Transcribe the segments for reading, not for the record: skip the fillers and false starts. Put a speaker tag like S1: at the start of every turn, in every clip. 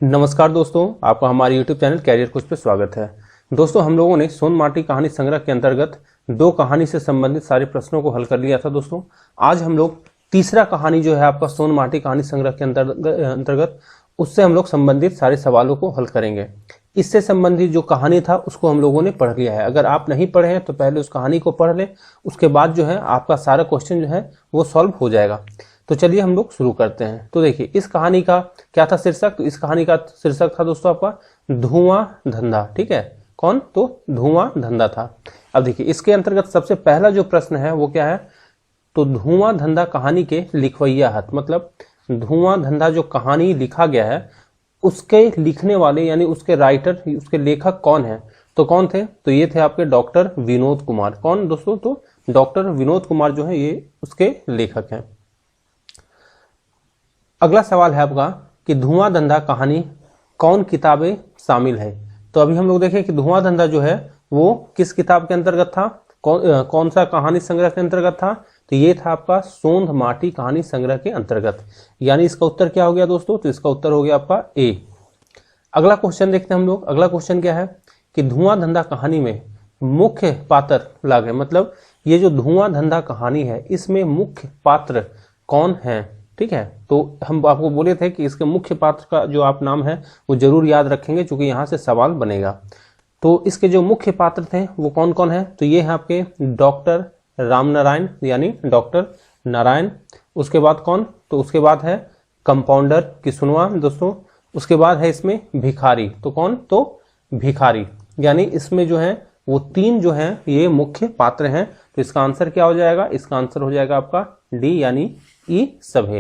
S1: नमस्कार दोस्तों, आपका हमारे YouTube चैनल कैरियर कोच पे स्वागत है। दोस्तों, हम लोगों ने सोन माटी कहानी संग्रह के अंतर्गत 2 कहानी से संबंधित सारे प्रश्नों को हल कर लिया था। दोस्तों, आज हम लोग तीसरा कहानी जो है आपका सोन माटी कहानी संग्रह के अंतर्गत उससे हम लोग संबंधित सारे सवालों को हल करेंगे। इससे संबंधित जो कहानी था उसको हम लोगों ने पढ़ लिया है। अगर आप नहीं पढ़े हैं तो पहले उस कहानी को पढ़ लें, उसके बाद जो है आपका सारा क्वेश्चन जो है वो सॉल्व हो जाएगा। तो चलिए हम लोग शुरू करते हैं। तो देखिए, इस कहानी का क्या था शीर्षक। तो इस कहानी का शीर्षक था दोस्तों आपका धुआं धंधा। ठीक है, कौन? तो धुआं धंधा था। अब देखिए, इसके अंतर्गत सबसे पहला जो प्रश्न है वो क्या है, तो धुआं धंधा कहानी के लिखवैया हाथ, मतलब धुआं धंधा जो कहानी लिखा गया है उसके लिखने वाले यानी उसके राइटर, उसके लेखक कौन है? तो कौन थे? तो ये थे आपके डॉक्टर विनोद कुमार। कौन दोस्तों? तो डॉक्टर विनोद कुमार जो है ये उसके लेखक हैं। अगला सवाल है आपका कि धुआं धंधा कहानी कौन किताबें शामिल है? तो अभी हम लोग देखें कि धुआं धंधा जो है वो किस किताब के अंतर्गत था, कौन सा कहानी संग्रह के अंतर्गत था? तो ये था आपका सोंध माटी कहानी संग्रह के अंतर्गत। यानी इसका उत्तर क्या हो गया दोस्तों? तो इसका उत्तर हो गया आपका ए। अगला क्वेश्चन देखते हैं हम लोग। अगला क्वेश्चन क्या है कि धुआं धंधा कहानी में मुख्य पात्र लागे, मतलब ये जो धुआं धंधा कहानी है इसमें मुख्य पात्र कौन है? ठीक है, तो हम आपको बोले थे कि इसके मुख्य पात्र का जो आप नाम है वो जरूर याद रखेंगे, क्योंकि यहाँ से सवाल बनेगा। तो इसके जो मुख्य पात्र थे वो कौन कौन है? तो ये है आपके डॉक्टर रामनारायण यानी डॉक्टर नारायण। उसके बाद कौन? तो उसके बाद है कंपाउंडर किसुनवा दोस्तों। उसके बाद है इसमें भिखारी। तो कौन? तो भिखारी। यानी इसमें जो है वो 3 जो है ये मुख्य पात्र हैं। तो इसका आंसर क्या हो जाएगा? इसका आंसर हो जाएगा आपका डी यानी ई सभे।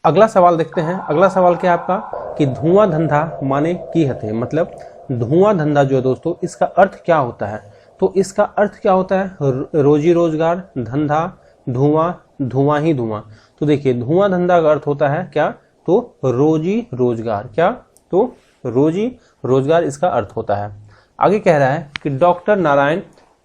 S1: अगला सवाल देखते हैं। अगला सवाल क्या है आपका कि धुआं धंधा माने की हथे, मतलब धुआं धंधा जो है दोस्तों इसका अर्थ क्या होता है? तो इसका अर्थ क्या होता है? रोजी रोजगार, धंधा, धुआं, धुआं ही धुआं। तो देखिए, धुआं धंधा का अर्थ होता है क्या? तो रोजी रोजगार। क्या? तो रोजी रोजगार इसका अर्थ होता है। आगे कह रहा है कि डॉक्टर नारायण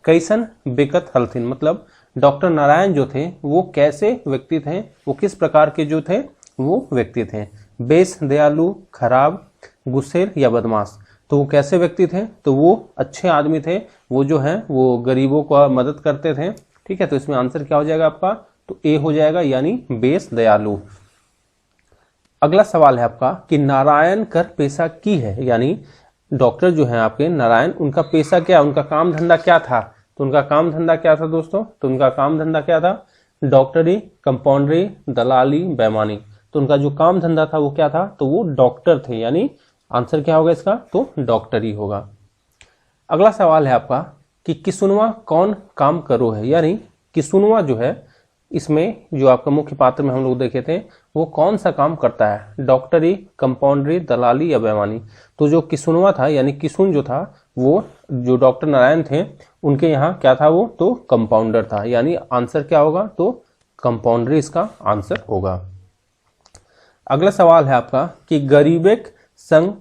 S1: कैसन बेकत हलथिन, मतलब डॉक्टर नारायण जो थे वो कैसे व्यक्ति थे, वो किस प्रकार के जो थे वो व्यक्ति थे? बेस, दयालु, खराब, गुस्सेल या बदमाश। तो वो कैसे व्यक्ति थे? तो वो अच्छे आदमी थे, वो जो है वो गरीबों को मदद करते थे। ठीक है, तो इसमें आंसर क्या हो जाएगा आपका? तो ए हो जाएगा यानी बेस दयालु। अगला सवाल है आपका कि नारायण कर पेशा की है, यानी डॉक्टर जो है आपके नारायण, उनका पेशा क्या, उनका काम धंधा क्या था? तो उनका काम धंधा क्या था दोस्तों? तो उनका काम धंधा क्या था? डॉक्टरी, कंपाउंडरी, दलाली, बेईमानी। तो उनका जो काम धंधा था वो क्या था? तो वो डॉक्टर थे। यानी आंसर क्या होगा इसका? तो डॉक्टरी होगा। अगला सवाल है आपका कि किसुनवा कौन काम करो है, यानी किसुनवा जो है इसमें जो आपका मुख्य पात्र में हम लोग देखे थे वो कौन सा काम करता है? डॉक्टरी, कंपाउंडरी, दलाली या बेईमानी। तो जो किसुनवा था यानी किसुन जो था वो जो डॉक्टर नारायण थे उनके यहाँ क्या था वो? तो कंपाउंडर था। यानी आंसर क्या होगा? तो कंपाउंडरी इसका आंसर होगा। अगला सवाल है आपका कि गरीबेक संग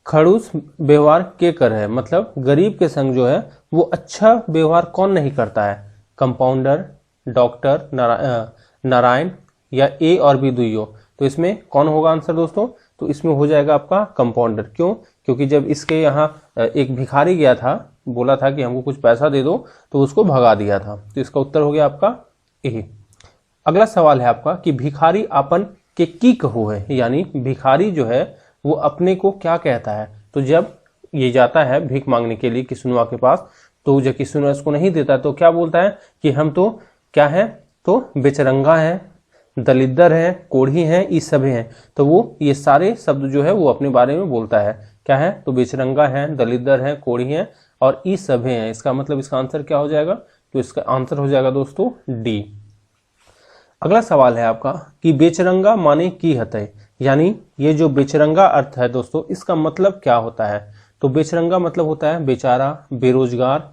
S1: खड़ूस व्यवहार के कर है, मतलब गरीब के संग जो है वो अच्छा व्यवहार कौन नहीं करता है? कंपाउंडर, डॉक्टर नारायण या ए और बी दुइयो। तो इसमें कौन होगा आंसर दोस्तों? तो इसमें हो जाएगा आपका कंपाउंडर। क्यों? क्योंकि जब इसके यहाँ एक भिखारी गया था, बोला था कि हमको कुछ पैसा दे दो, तो उसको भगा दिया था। तो इसका उत्तर हो गया आपका ए। अगला सवाल है आपका कि भिखारी आपन के की कहो है, यानी भिखारी जो है वो अपने को क्या कहता है? तो जब ये जाता है भीख मांगने के लिए किसुनवा के पास, तो जब किसुनवा इसको नहीं देता तो क्या बोलता है कि हम तो क्या है? तो बेचरंगा है, दलिद्दर है, कोढ़ी है, इस सभी हैं। तो वो ये सारे शब्द जो है वो अपने बारे में बोलता है। क्या है? तो बेचरंगा है, दलिद्दर है, कोढ़ी है और इस सभी हैं। इसका मतलब इसका आंसर क्या हो जाएगा? तो इसका आंसर हो जाएगा दोस्तों डी। अगला सवाल है आपका कि बेचरंगा माने की हतय, यानी ये जो बेचरंगा अर्थ है दोस्तों इसका मतलब क्या होता है? तो बेचरंगा मतलब होता है बेचारा, बेरोजगार,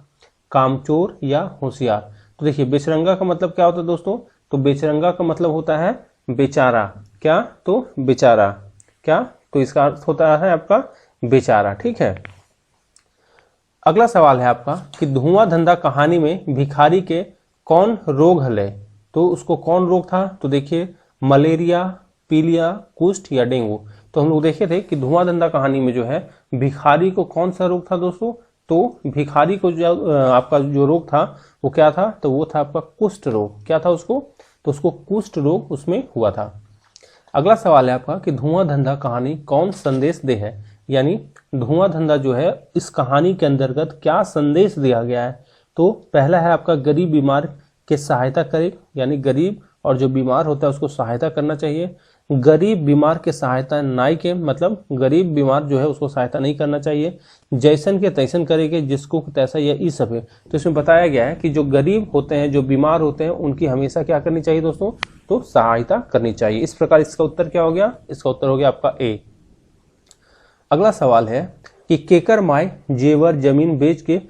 S1: कामचोर या होशियार। तो देखिए, बेचरंगा का मतलब क्या होता है दोस्तों? तो बेचरंगा का मतलब होता है बेचारा। क्या? तो बेचारा। क्या? तो इसका अर्थ होता है आपका बेचारा। ठीक है। अगला सवाल है आपका कि धुआं धंधा कहानी में भिखारी के कौन रोग हले? तो उसको कौन रोग था? तो देखिए, मलेरिया, पीलिया, कुष्ठ या डेंगू। तो हम लोग देखे थे कि धुआं धंधा कहानी में जो है भिखारी को कौन सा रोग था दोस्तों, तो भिखारी को जो आपका जो रोग था वो क्या था, तो वो था आपका कुष्ठ रोग। क्या था उसको, तो उसको कुष्ठ रोग उसमें हुआ था। अगला सवाल है आपका कि धुआं धंधा कहानी कौन संदेश दे है, यानी धुआं धंधा जो है इस कहानी के अंतर्गत क्या संदेश दिया गया है। तो पहला है आपका गरीब बीमार के सहायता करे, यानी गरीब और जो बीमार होता है उसको सहायता करना चाहिए। गरीब बीमार के सहायता नाई के, मतलब गरीब बीमार जो है उसको सहायता नहीं करना चाहिए। जैसन के तैसन करेंगे, जिसको तैसा या ई सब है। तो इसमें बताया गया है कि जो गरीब होते हैं, जो बीमार होते हैं, उनकी हमेशा क्या करनी चाहिए दोस्तों, तो सहायता करनी चाहिए। इस प्रकार इसका उत्तर क्या हो गया, इसका उत्तर हो गया आपका ए। अगला सवाल है कि केकर माय जेवर जमीन बेच के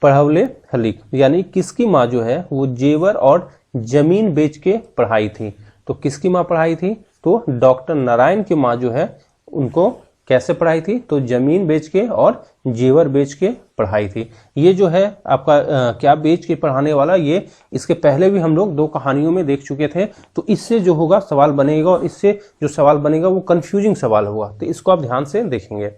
S1: पढ़ावले हलिक, यानी किसकी माँ जो है वो जेवर और जमीन बेच के पढ़ाई थी। तो किसकी माँ पढ़ाई थी, तो डॉक्टर नारायण की माँ जो है उनको कैसे पढ़ाई थी, तो जमीन बेच के और जेवर बेच के पढ़ाई थी। ये जो है आपका क्या बेच के पढ़ाने वाला, ये इसके पहले भी हम लोग 2 कहानियों में देख चुके थे। तो इससे जो होगा सवाल बनेगा, और इससे जो सवाल बनेगा वो कंफ्यूजिंग सवाल होगा, तो इसको आप ध्यान से देखेंगे।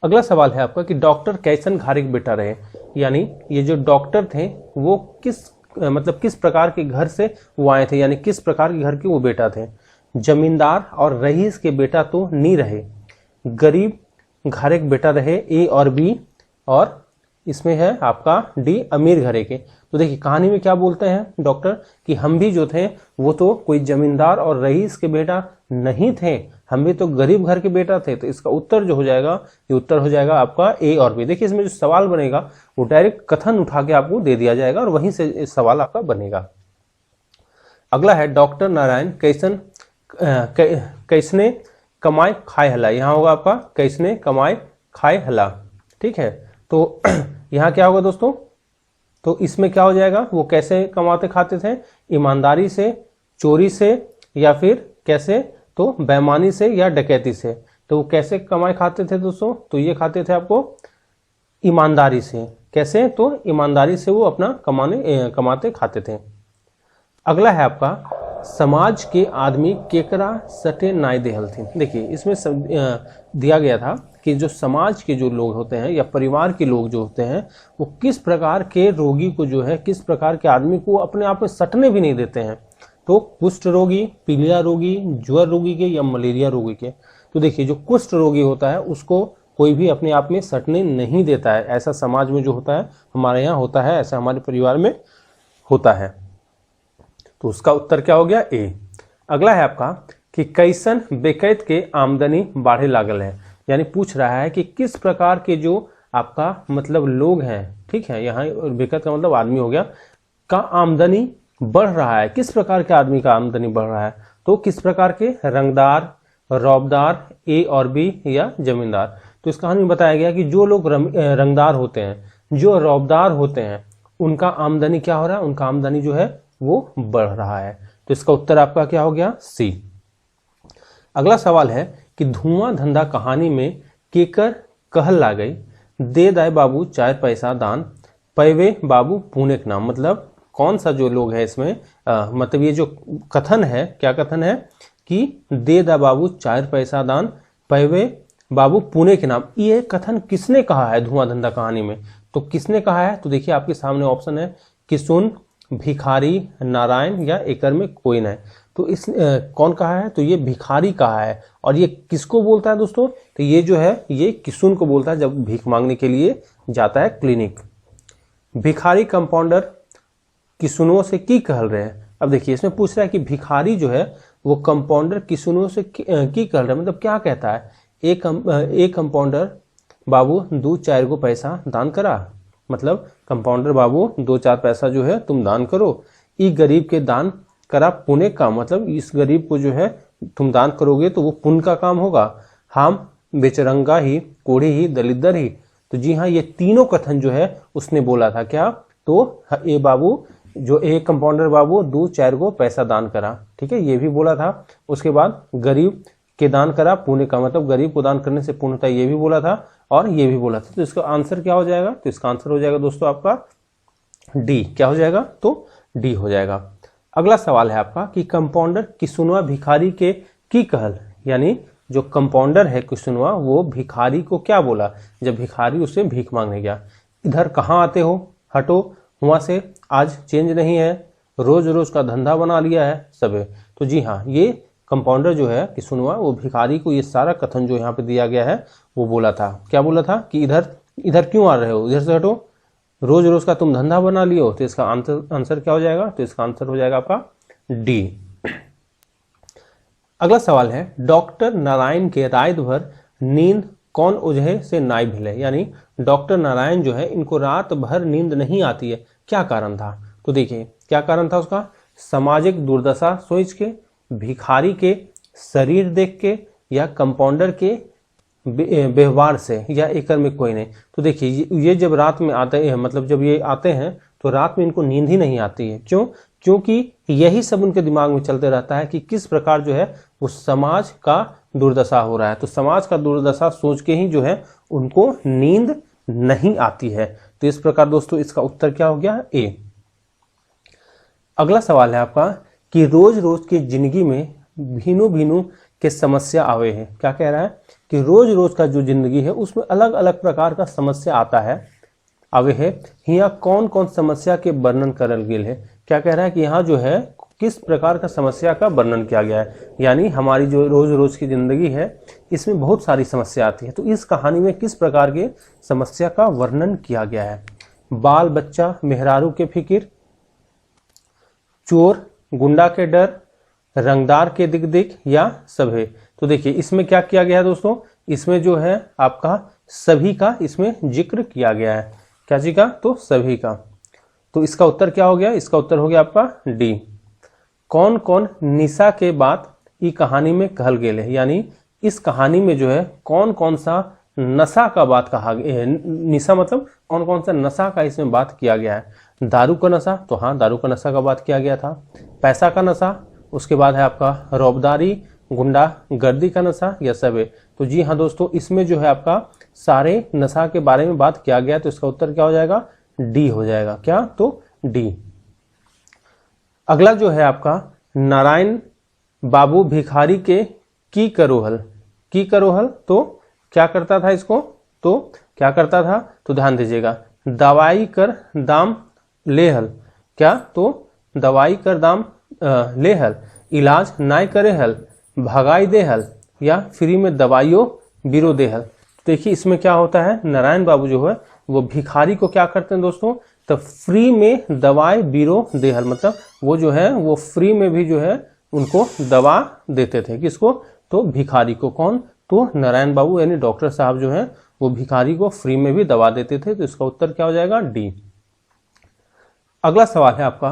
S1: अगला सवाल है आपका कि डॉक्टर कैसन घर के बेटा रहे, यानी ये जो डॉक्टर थे वो किस प्रकार के घर से वो आए थे, यानी किस प्रकार के घर के वो बेटा थे। जमींदार और रईस के बेटा तो नहीं रहे, गरीब घर के बेटा रहे, ए और बी, और इसमें है आपका डी अमीर घरे के। तो देखिए कहानी में क्या बोलते हैं डॉक्टर कि हम भी जो थे वो तो कोई जमींदार और रईस के बेटा नहीं थे, हम भी तो गरीब घर के बेटा थे। तो इसका उत्तर जो हो जाएगा, ये उत्तर हो जाएगा आपका ए और बी। देखिए इसमें जो सवाल बनेगा वो डायरेक्ट कथन उठा के आपको दे दिया जाएगा और वहीं से सवाल आपका बनेगा। अगला है डॉक्टर नारायण कैसने कमाए खाए हला, यहाँ होगा आपका कैसने कमाए खाए हला। ठीक है, तो यहाँ क्या होगा दोस्तों, तो इसमें क्या हो जाएगा, वो कैसे कमाते खाते थे, ईमानदारी से, चोरी से, या फिर कैसे, तो बेईमानी से या डकैती से। तो वो कैसे कमाए खाते थे दोस्तों, तो ये खाते थे आपको ईमानदारी से। कैसे, तो ईमानदारी से वो अपना कमाते खाते थे। अगला है आपका समाज के आदमी केकरा सटे नाय देहल थी। देखिए इसमें दिया गया था कि जो समाज के जो लोग होते हैं या परिवार के लोग जो होते हैं वो किस प्रकार के रोगी को जो है, किस प्रकार के आदमी को अपने आप में सटने भी नहीं देते हैं। तो कुष्ठ रोगी, पीलिया रोगी, ज्वर रोगी के या मलेरिया रोगी के। तो देखिए जो कुष्ठ रोगी होता है उसको कोई भी अपने आप में सटने नहीं देता है। ऐसा समाज में जो होता है, हमारे यहाँ होता है, ऐसा हमारे परिवार में होता है। तो उसका उत्तर क्या हो गया, ए। अगला है आपका कि कैसन बेकैत के आमदनी बढ़े लागल है, यानी पूछ रहा है कि किस प्रकार के जो आपका मतलब लोग हैं, ठीक है, यहाँ बेकैत का मतलब आदमी हो गया, का आमदनी बढ़ रहा है। किस प्रकार के आदमी का आमदनी बढ़ रहा है, तो किस प्रकार के, रंगदार, रौबदार, ए और बी, या जमींदार। तो इस कहानी में बताया गया कि जो लोग रंगदार होते हैं, जो रौबदार होते हैं, उनका आमदनी क्या हो रहा है, उनका आमदनी जो है वो बढ़ रहा है। तो इसका उत्तर आपका क्या हो गया, सी। अगला सवाल है कि धुआं धंधा कहानी में केकर कहल ला गई, दे दाए बाबू 4 पैसा दान, पैवे बाबू पुणे के नाम। मतलब कौन सा जो लोग है इसमें मतलब ये जो कथन है, क्या कथन है कि दे दा बाबू 4 पैसा दान, पैवे बाबू पुणे के नाम। ये कथन किसने कहा है धुआं धंधा कहानी में, तो किसने कहा है, तो देखिए आपके सामने ऑप्शन है किसुन, भिखारी, नारायण, या एकर में कोई नहीं। तो इस कौन कहा है, तो ये भिखारी कहा है। और ये किसको बोलता है दोस्तों, तो ये जो है ये किसुन को बोलता है जब भीख मांगने के लिए जाता है क्लिनिक। भिखारी कंपाउंडर किसुनों से की कहल रहे हैं। अब देखिए इसमें पूछ रहा है कि भिखारी जो है वो कंपाउंडर किसुनों से की कहल रहा है, मतलब क्या कहता है, एक कंपाउंडर बाबू 2-4 को पैसा दान करा, मतलब कंपाउंडर बाबू 2-4 पैसा जो है तुम दान करो, ई गरीब के दान करा पुण्य का, मतलब इस गरीब को जो है तुम दान करोगे तो वो पुण्य का काम होगा। हम बेचरंगा ही, कोढ़ी ही, दलिदर ही। तो जी हाँ, ये तीनों कथन जो है उसने बोला था क्या, तो ए बाबू जो एक कंपाउंडर बाबू 2-4 को पैसा दान करा, ठीक है, ये भी बोला था। उसके बाद गरीब के दान करा पुण्य का, मतलब गरीब को दान करने से पुण्य होता है, ये भी बोला था और ये भी बोला था। तो इसका आंसर क्या हो जाएगा, तो इसका आंसर हो जाएगा दोस्तों आपका डी। क्या हो जाएगा, तो डी हो जाएगा। अगला सवाल है आपका कि कंपाउंडर किसुनवा भिखारी के की कहल, यानी जो कंपाउंडर है किसुनवा वो भिखारी को क्या बोला जब भिखारी उसे भीख मांगने गया, इधर कहाँ आते हो, हटो वहाँ से, आज चेंज नहीं है, रोज रोज का धंधा बना लिया है सबे। तो जी हाँ, ये कंपाउंडर जो है किसुनवा वो भिखारी को ये सारा कथन जो यहाँ पे दिया गया है वो बोला था। क्या बोला था कि इधर इधर क्यों आ रहे हो, इधर से हटो, रोज रोज का तुम धंधा बना लियो। तो इसका आंसर क्या हो जाएगा, तो इसका आंसर हो जाएगा आपका डी। अगला सवाल है, डॉक्टर नारायण के रात भर नींद कौन उजहे से नाई भिले, यानी डॉक्टर नारायण जो है इनको रात भर नींद नहीं आती है, क्या कारण था। तो देखिए क्या कारण था उसका, सामाजिक दुर्दशा सोच के, भिखारी के शरीर देख के, या कंपाउंडर के व्यवहार से, या एकर में कोई नहीं। तो देखिए ये जब रात में आते हैं, मतलब जब ये आते हैं तो रात में इनको नींद ही नहीं आती है। क्यों, क्योंकि यही सब उनके दिमाग में चलते रहता है कि किस प्रकार जो है वो समाज का दुर्दशा हो रहा है। तो समाज का दुर्दशा सोच के ही जो है उनको नींद नहीं आती है। तो इस प्रकार दोस्तों इसका उत्तर क्या हो गया, ए। अगला सवाल है आपका कि रोज रोज की जिंदगी में भीनु भीनु के समस्या आवे हैं। क्या कह रहा है कि रोज रोज का जो जिंदगी है उसमें अलग अलग प्रकार का समस्या आता है, आवे है। यहाँ कौन कौन समस्या के वर्णन करल गेल है। क्या कह रहा है कि यहाँ जो है किस प्रकार का समस्या का वर्णन किया गया है, यानी हमारी जो रोज रोज की जिंदगी है इसमें बहुत सारी समस्या आती है। तो इस कहानी में किस प्रकार के समस्या का वर्णन किया गया है। बाल बच्चा मेहरारू के फिकिर, चोर गुंडा के डर, रंगदार के दिक दिक, या सभे। तो देखिए इसमें क्या किया गया है दोस्तों, इसमें जो है आपका सभी का इसमें जिक्र किया गया है। क्या जी का, तो सभी का। तो इसका उत्तर क्या हो गया, इसका उत्तर हो गया आपका डी। कौन कौन निशा के बात ई कहानी में कहल गेल है, यानी इस कहानी में जो है कौन कौन सा नशा का बात कहा गया, निशा मतलब कौन कौन सा नशा का इसमें बात किया गया है। दारू का नशा, तो हाँ दारू का नशा का बात किया गया था। पैसा का नशा, उसके बाद है आपका रौबदारी, गुंडा गर्दी का नशा, या सबे। तो जी हाँ दोस्तों इसमें जो है आपका सारे नशा के बारे में बात किया गया। तो इसका उत्तर क्या हो जाएगा, डी हो जाएगा। क्या, तो डी। अगला जो है आपका नारायण बाबू भिखारी के की करोहल, की करोहल, तो क्या करता था इसको, तो क्या करता था, तो ध्यान दीजिएगा, दवाई कर दाम लेहल। क्या, तो दवाई कर दाम लेहल, इलाज नाय करे हल, भगाई दे हल, या फ्री में दवाइयों बिरो दे हल। देखिए इसमें क्या होता है, नारायण बाबू जो है वो भिखारी को क्या करते हैं दोस्तों, तो फ्री में दवाई बिरो दे हल, मतलब वो जो है वो फ्री में भी जो है उनको दवा देते थे। किसको, तो भिखारी को। कौन, तो नारायण बाबू यानी डॉक्टर साहब जो है वो भिखारी को फ्री में भी दवा देते थे। तो इसका उत्तर क्या हो जाएगा, डी। अगला सवाल है आपका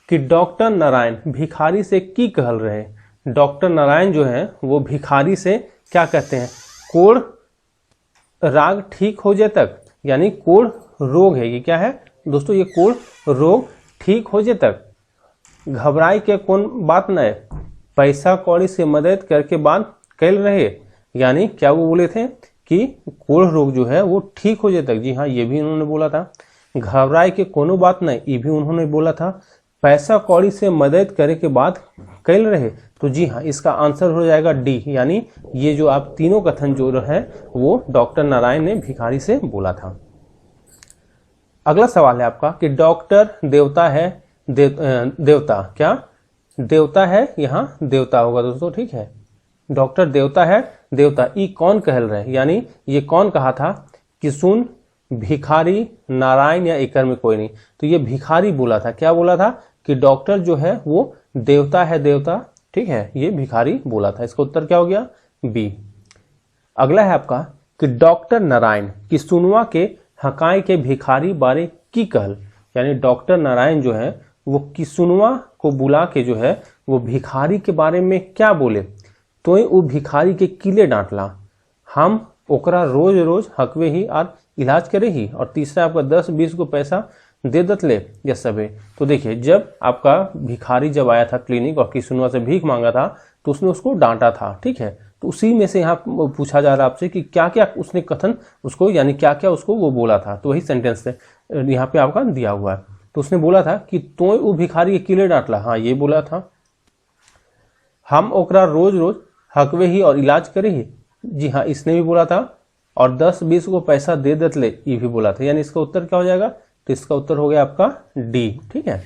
S1: कि डॉक्टर नारायण भिखारी से की कहल रहे। डॉक्टर नारायण जो है वो भिखारी से क्या कहते हैं, कोढ़ राग ठीक हो जाए तक, यानी कोढ़ रोग है ये, क्या है दोस्तों, ये कोढ़ रोग ठीक हो जाए तक घबराई के कौन बात न, पैसा कौड़ी से मदद करके बात कैल रहे। यानी क्या वो बोले थे कि कोढ़ रोग जो है वो ठीक हो जाए तक, जी हाँ ये भी उन्होंने बोला था। घबराए के कोनो बात नहीं, ये भी उन्होंने बोला था। पैसा कौड़ी से मदद करे के बाद कैल रहे, तो जी हाँ इसका आंसर हो जाएगा डी, यानी ये जो आप तीनों कथन जो है वो डॉक्टर नारायण ने भिखारी से बोला था। अगला सवाल है आपका कि डॉक्टर देवता है, देवता, क्या देवता है, यहाँ देवता होगा दोस्तों, ठीक है। डॉक्टर देवता है, देवता ई कौन कहल रहे, यानी ये कौन कहा था कि सुन भिखारी नारायण या एकर में कोई नहीं। तो ये भिखारी बोला था। क्या बोला था कि डॉक्टर जो है वो देवता है, देवता, ठीक है, ये भिखारी बोला था। इसका उत्तर क्या हो गया, बी। अगला है आपका कि डॉक्टर नारायण की सुनवा के हकाई के भिखारी बारे की कहल, यानी डॉक्टर नारायण जो है वो किसुनवा को बुला के जो है वो भिखारी के बारे में क्या बोले, तो वो भिखारी के किले डांटला, हम ओकरा रोज रोज हकवे ही और इलाज करे ही, और तीसरा आपका 10-20 को पैसा दे दतले या सबे। तो देखिए जब आपका भिखारी जब आया था क्लिनिक और किसुनवा से भीख मांगा था तो उसने उसको डांटा था, ठीक है। तो उसी में से यहाँ पूछा जा रहा है आपसे कि क्या क्या उसने कथन उसको, यानी क्या क्या उसको वो बोला था। तो वही सेंटेंस से यहाँ पे आपका दिया हुआ है। तो उसने बोला था कि तो वो भिखारी के किले डांटला, हाँ ये बोला था। हम ओकरा रोज रोज हकवे ही और इलाज करे ही, जी हाँ इसने भी बोला था। और 10-20 को पैसा दे देतले, ये भी बोला था। यानी इसका उत्तर क्या हो जाएगा, तो इसका उत्तर हो गया आपका डी। ठीक है,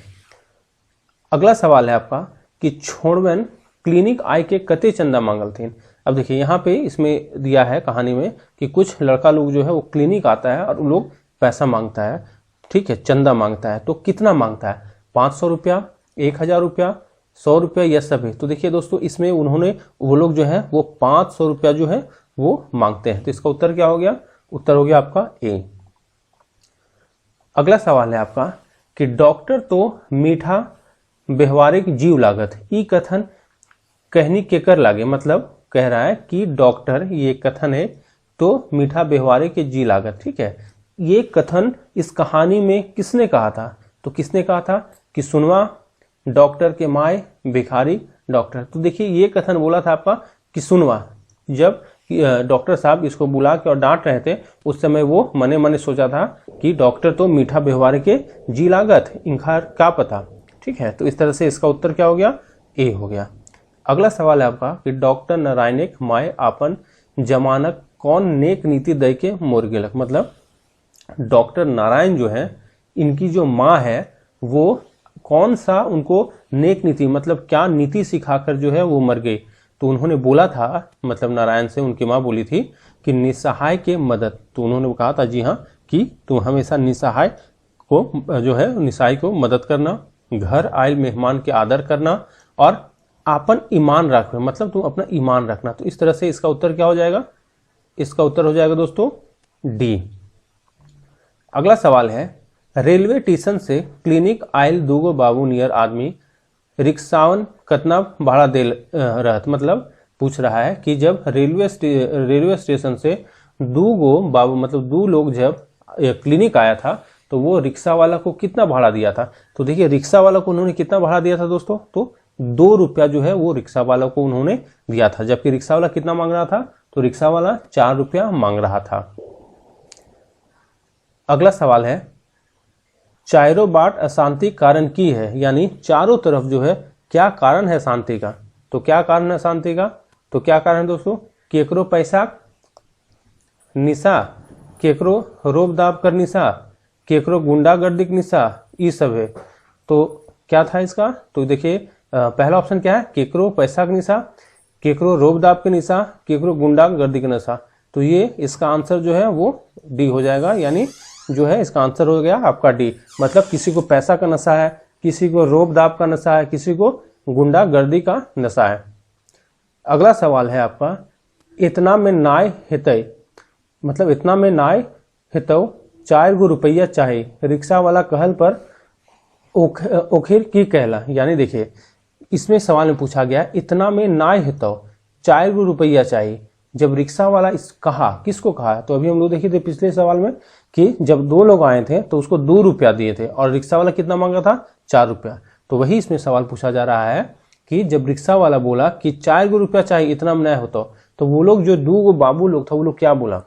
S1: अगला सवाल है आपका कि छोड़वन क्लिनिक आय के कते चंदा मांगल थे। अब देखिए यहाँ पे इसमें दिया है कहानी में कि कुछ लड़का लोग जो है वो क्लिनिक आता है और वो लोग पैसा मांगता है, ठीक है, चंदा मांगता है। तो कितना मांगता है, 500 रुपया, 1000 रुपया, 100 रुपया या सभी। तो देखिए दोस्तों इसमें उन्होंने वो लोग जो है वो 500 रुपया जो है वो मांगते हैं। तो इसका उत्तर क्या हो गया, उत्तर हो गया आपका ए। अगला सवाल है आपका कि डॉक्टर तो मीठा व्यवहारिक जीव लागत, ई कथन कहनी केकर लागे। मतलब कह रहा है कि डॉक्टर, ये कथन है, तो मीठा व्यवहारिक के जी लागत। ठीक है, ये कथन इस कहानी में किसने कहा था, तो किसने कहा था कि सुनवा, डॉक्टर के माए, भिखारी, डॉक्टर। तो देखिए ये कथन बोला था आपका कि सुनवा, जब डॉक्टर साहब इसको बुला के और डांट रहे थे उस समय वो मने मने सोचा था कि डॉक्टर तो मीठा व्यवहार के जी लागत, इनकार क्या पता। ठीक है, तो इस तरह से इसका उत्तर क्या हो गया, ए हो गया। अगला सवाल है आपका कि डॉक्टर नारायणक माए आपन जमानक कौन नेक नीति दे के मोर गेलक। मतलब डॉक्टर नारायण जो है, इनकी जो माँ है वो कौन सा उनको नेक नीति, मतलब क्या नीति सिखाकर जो है वो मर गई। तो उन्होंने बोला था, मतलब नारायण से उनकी माँ बोली थी कि निसहाय के मदद। तो उन्होंने कहा था जी हाँ कि तुम हमेशा निसहाय को जो है, निसहाय को मदद करना, घर आए मेहमान के आदर करना और आपन ईमान रखना, मतलब तुम अपना ईमान रखना। तो इस तरह से इसका उत्तर क्या हो जाएगा, इसका उत्तर हो जाएगा दोस्तों डी। अगला सवाल है रेलवे स्टेशन से क्लिनिक आयल दूगो बाबू नियर आदमी रिक्शावन कतना भाड़ा दे रहत। मतलब पूछ रहा है कि जब रेलवे स्टेशन से दूगो बाबू, मतलब दो लोग जब क्लिनिक आया था तो वो रिक्शा वाला को कितना भाड़ा दिया था। तो देखिए रिक्शा वाला को उन्होंने कितना भाड़ा दिया था दोस्तों, तो 2 रुपया जो है वो रिक्शा वाला को उन्होंने दिया था, जबकि रिक्शा वाला कितना मांग रहा था, तो रिक्शा वाला 4 रुपया मांग रहा था। अगला सवाल है चारों बाट अशांति कारण की है, यानी चारों तरफ जो है क्या कारण है शांति का। तो क्या कारण है शांति का, तो क्या कारण है दोस्तों, केकरो पैसा निशा, केकरो रोब दाब कर निशा, केकरो गुंडागर्दी की निशा, ये सब है। तो क्या था इसका, तो देखिए पहला ऑप्शन क्या है, केकरो पैसा की निशा, केकरो रोब दाब के निशा, केकरो गुंडागर्दी की नशा। तो ये इसका आंसर जो है वो डी हो जाएगा, यानी जो है इसका आंसर हो गया आपका डी। मतलब किसी को पैसा का नशा है, किसी को रोब दाब का नशा है, किसी को गुंडागर्दी का नशा है। अगला सवाल है आपका इतना में नाय हितई, मतलब इतना में नाय हितौ 4 गो रुपया चाहिए, रिक्शा वाला कहल पर ओखिर की कहला। यानी देखिए इसमें सवाल में पूछा गया इतना में नाय हितौ 4 गो रुपया चाहिए, जब रिक्शा वाला इस कहा, किसको कहा, तो अभी हम लोग देखे थे पिछले सवाल में कि जब 2 लोग आए थे तो उसको 2 रुपया दिए थे और रिक्शा वाला कितना मांगा था, 4 रुपया। तो वही इसमें सवाल पूछा जा रहा है कि जब रिक्शा वाला बोला कि 4 गो रुपया चाहिए, इतना में नहीं होता, तो वो लोग जो 2 गो बाबू लोग था वो लोग क्या बोला,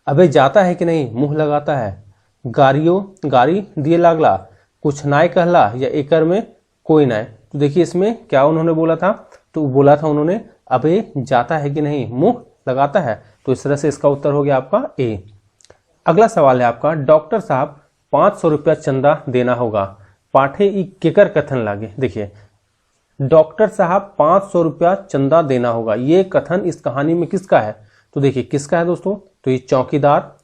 S1: अबे जाता है कि नहीं, मुंह लगाता है, गाड़ी दिए लागला, कुछ नाय कहला, या एकर में कोई नाय। तो देखिए इसमें क्या उन्होंने बोला था, तो बोला था उन्होंने अबे जाता है कि नहीं, मुंह लगाता है। तो इस तरह से इसका उत्तर हो गया आपका ए। अगला सवाल है आपका डॉक्टर साहब 500 रुपया चंदा देना होगा, पाठे ई केकर कथन लागे। देखिए डॉक्टर साहब 500 रुपया चंदा देना होगा, ये कथन इस कहानी में किसका है, तो देखिए किसका है दोस्तों, तो ये चौकीदार,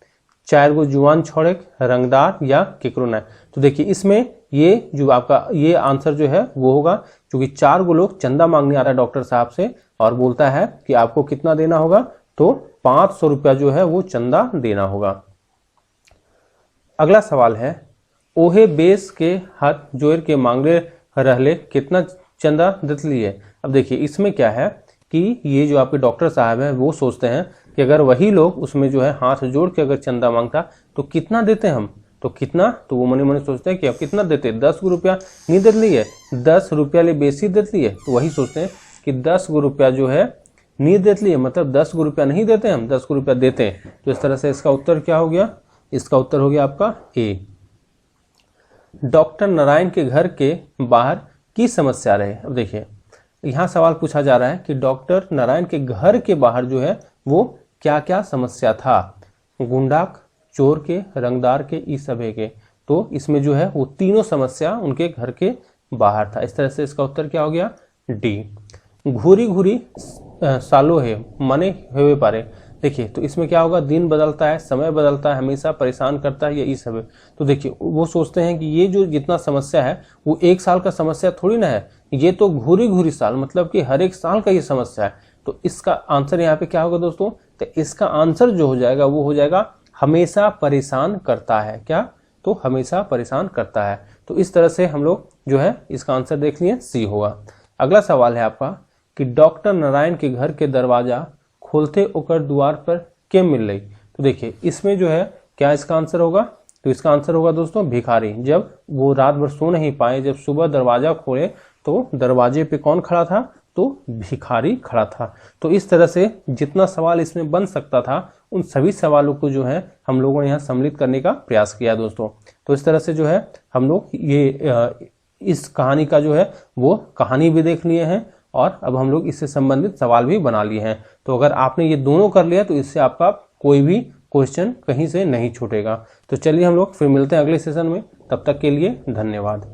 S1: 4 गो जुआन छोड़े, रंगदार या केकरो नाय। तो देखिए इसमें ये जो आपका ये आंसर जो है वो होगा, क्योंकि 4 गो लोग चंदा मांगने आ रहा है डॉक्टर साहब से और बोलता है कि आपको कितना देना होगा, तो 500 रुपया जो है वो चंदा देना होगा। अगला सवाल है ओहे बेस के हाथ जोड़ के मांगे रहले कितना चंदा देत लिए। अब देखिए इसमें क्या है कि ये जो आपके डॉक्टर साहब है वो सोचते हैं कि अगर वही लोग उसमें जो है हाथ जोड़ के अगर चंदा मांगता तो कितना देते हम, तो कितना, तो वो मने मने सोचते हैं कि अब कितना देते, 10 गो रुपया नहीं दे लिए, 10 रुपया ले बेसी दे लिए। तो वही सोचते हैं कि 10 गो रुपया जो है नहीं दे लिए, मतलब 10 गो रुपया नहीं देते हम, 10 गो रुपया देते हैं। तो इस तरह से इसका उत्तर क्या हो गया, इसका उत्तर हो गया आपका ए। डॉक्टर नारायण के घर के बाहर की समस्या रहे। अब देखिए यहाँ सवाल पूछा जा रहा है कि डॉक्टर नारायण के घर के बाहर जो है वो क्या क्या समस्या था, गुंडाक, चोर के, रंगदार के, ई सभे के। तो इसमें जो है वो तीनों समस्या उनके घर के बाहर था। इस तरह से इसका उत्तर क्या हो गया, डी। घूरी घूरी सालों है माने हुए पारे। देखिए तो इसमें क्या होगा, दिन बदलता है, समय बदलता है, हमेशा परेशान करता है, ये ई सब है। तो देखिए वो सोचते हैं कि ये जो जितना समस्या है वो एक साल का समस्या थोड़ी ना है, ये तो घूरी घूरी साल मतलब कि हर एक साल का ये समस्या है। तो इसका आंसर यहाँ पे क्या होगा दोस्तों, तो इसका आंसर जो हो जाएगा वो हो जाएगा हमेशा परेशान करता है। क्या, तो हमेशा परेशान करता है। तो इस तरह से हम लोग जो है इसका आंसर देख लिए, सी होगा। अगला सवाल है आपका कि डॉक्टर नारायण के घर के दरवाजा खोलते ओकर द्वार पर के मिल रही। तो देखिए इसमें जो है क्या इसका आंसर होगा, तो इसका आंसर होगा दोस्तों भिखारी। जब वो रात भर सो नहीं पाए, जब सुबह दरवाजा खोले तो दरवाजे पे कौन खड़ा था, तो भिखारी खड़ा था। तो इस तरह से जितना सवाल इसमें बन सकता था उन सभी सवालों को जो है हम लोगों ने यहाँ सम्मिलित करने का प्रयास किया दोस्तों। तो इस तरह से जो है हम लोग ये इस कहानी का जो है वो कहानी भी देख लिए हैं और अब हम लोग इससे संबंधित सवाल भी बना लिए हैं। तो अगर आपने ये दोनों कर लिया तो इससे आपका कोई भी क्वेश्चन कहीं से नहीं छूटेगा। तो चलिए हम लोग फिर मिलते हैं अगले सेशन में, तब तक के लिए धन्यवाद।